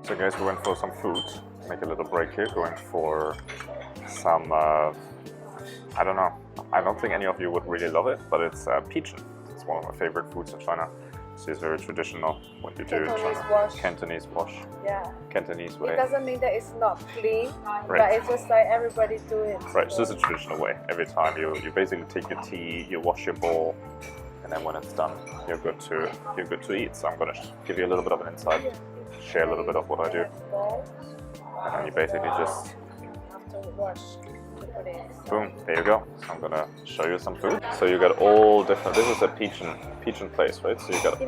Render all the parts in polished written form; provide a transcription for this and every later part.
So guys, we went for some food. Make a little break here, going for some, I don't know, I don't think any of you would really love it, but it's pigeon. It's one of my favorite foods in China. So it's very traditional when you do it in China. Wash. Cantonese wash. Yeah. Cantonese way. It doesn't mean that it's not clean, Right. but it's just like everybody do it. Right, so it's a traditional way. Every time you basically take your tea, you wash your bowl, and then when it's done, you're good to eat. So I'm gonna give you a little bit of an insight, share a little bit of what I do, and then you basically just After wash, put it. boom, there you go. So I'm gonna show you some food. So you got all different. This is a pigeon place, right? So you got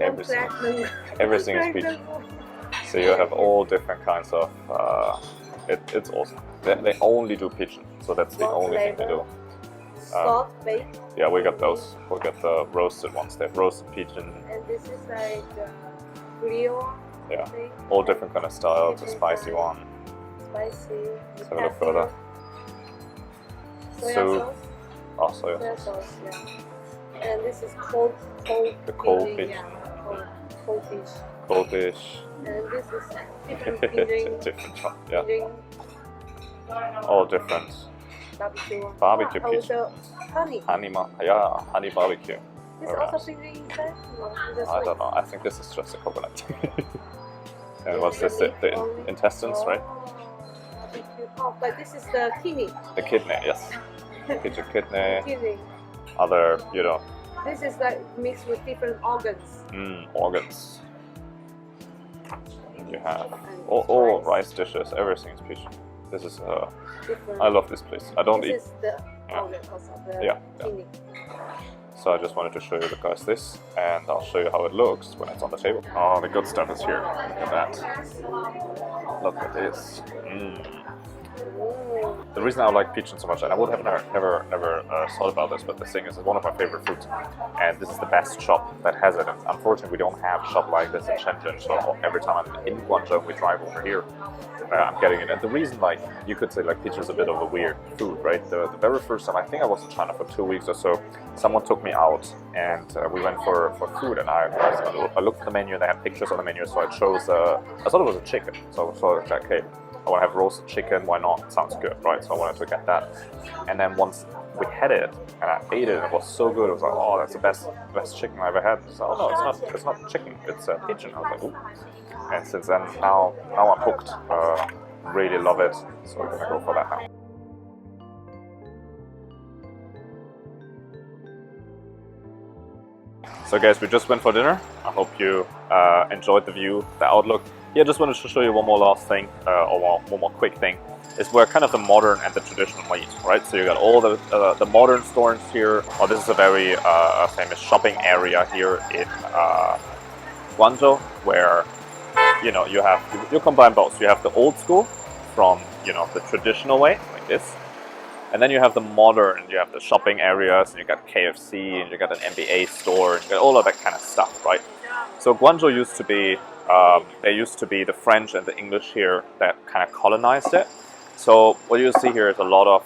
everything is pigeon. So you have all different kinds of. It's awesome. They only do pigeon, so that's the only thing they do. Salt baked. Yeah, we got those. We got the roasted ones. They have roasted pigeon. And this is like grill. Yeah, thing. all different kind of styles. The spicy one. Spicy. Let's have a look further. Soya So- sauce. Oh, soya Soya sauce. sauce, yeah. And this is cold. The cold filling, fish. Yeah, cold fish. Cold dish. And this is different filling. Different chop. Yeah, Filling, all different. barbecue. Barbecue Oh, pigeon. also honey. Honey barbecue. This Very also nice. filling inside? No, just I like- don't know. I think this is just a coconut. And what's Yeah, this? the The only- intestines, right? Barbecue. Oh, but this is the kidney. The kidney, yes. Pigeon kidney. Kidney. Other, This is like mixed with different organs. organs. You have And all rice dishes. Everything is pigeon. This is. different. I love this place. I don't eat. This is the Yeah. organ also, the Yeah. kidney. So I just wanted to show you guys this, and I'll show you how it looks when it's on the table. Oh, the good stuff is here. Look at that. Look at this. Ooh. The reason I like pigeon so much, and I would have never thought about this, but the thing is, it's one of my favorite foods, and this is the best shop that has it. And unfortunately, we don't have a shop like this in Shenzhen. So every time I'm in Guangzhou, we drive over here. I'm getting it. And the reason, like, you could say, like, pigeon is a bit of a weird food, right? The very first time, I think I was in China for 2 weeks or so, someone took me out, and we went for food, and I looked at the menu, and they had pictures on the menu, so I chose, I thought it was a chicken, so I was like, okay, I want to have roasted chicken, why not? It sounds good, right? So I wanted to get that. And then once we had it, and I ate it, and it was so good, I was like, oh, that's the best chicken I ever had. So, oh no, it's not chicken, it's a pigeon. I was like, ooh. And since then, now I'm hooked. Really love it. So we're gonna go for that now. So guys, we just went for dinner. I hope you enjoyed the view, the outlook. Yeah, just wanted to show you one more last thing, or one more quick thing. Is where kind of the modern and the traditional meet, right? So you got all the modern stores here. Oh, this is a very famous shopping area here in Guangzhou, where you combine both. You have the old school from the traditional way, like this, and then you have the modern. You have the shopping areas, and you got KFC, and you got an NBA store, and you got all of that kind of stuff, right? So Guangzhou used to be there used to be the French and the English here that kind of colonized it. So what you see here is a lot of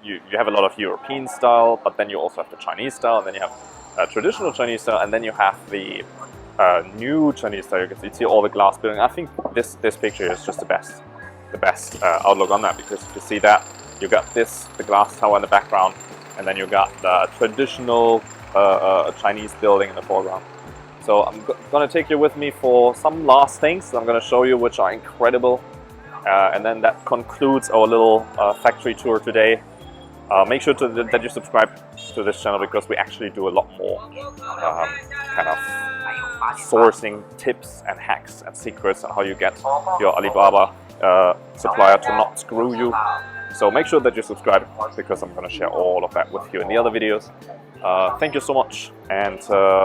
you have a lot of European style, but then you also have the Chinese style, and then you have traditional Chinese style, and then you have the new Chinese style. You can see all the glass building. I think this picture is just the best outlook on that, because if you see that, you got the glass tower in the background, and then you got the traditional Chinese building in the foreground. So I'm going to take you with me for some last things that I'm going to show you, which are incredible. And then that concludes our little factory tour today. Make sure that you subscribe to this channel, because we actually do a lot more kind of sourcing tips and hacks and secrets on how you get your Alibaba supplier to not screw you. So make sure that you subscribe, because I'm going to share all of that with you in the other videos. Thank you so much, and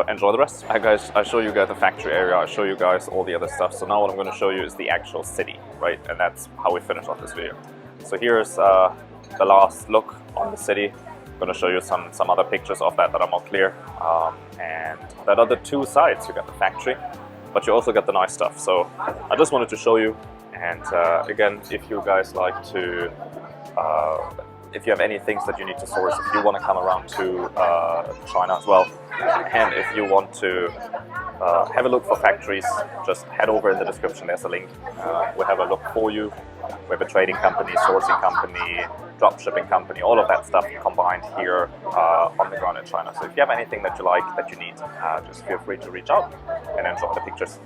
enjoy the rest. Hi guys, I show you guys the factory area, I show you guys all the other stuff. So now what I'm going to show you is the actual city, right? And that's how we finish off this video. So here's the last look on the city. I'm going to show you some other pictures of that are more clear. And that are the two sides. You got the factory, but you also got the nice stuff. So I just wanted to show you. And again, if you guys like to if you have any things that you need to source, if you want to come around to China as well, and if you want to have a look for factories. Just head over in the description, there's a link. We'll have a look for you. We have a trading company, sourcing company, drop shipping company, all of that stuff combined here on the ground in China. So if you have anything that you like, that you need, just feel free to reach out and enjoy the pictures.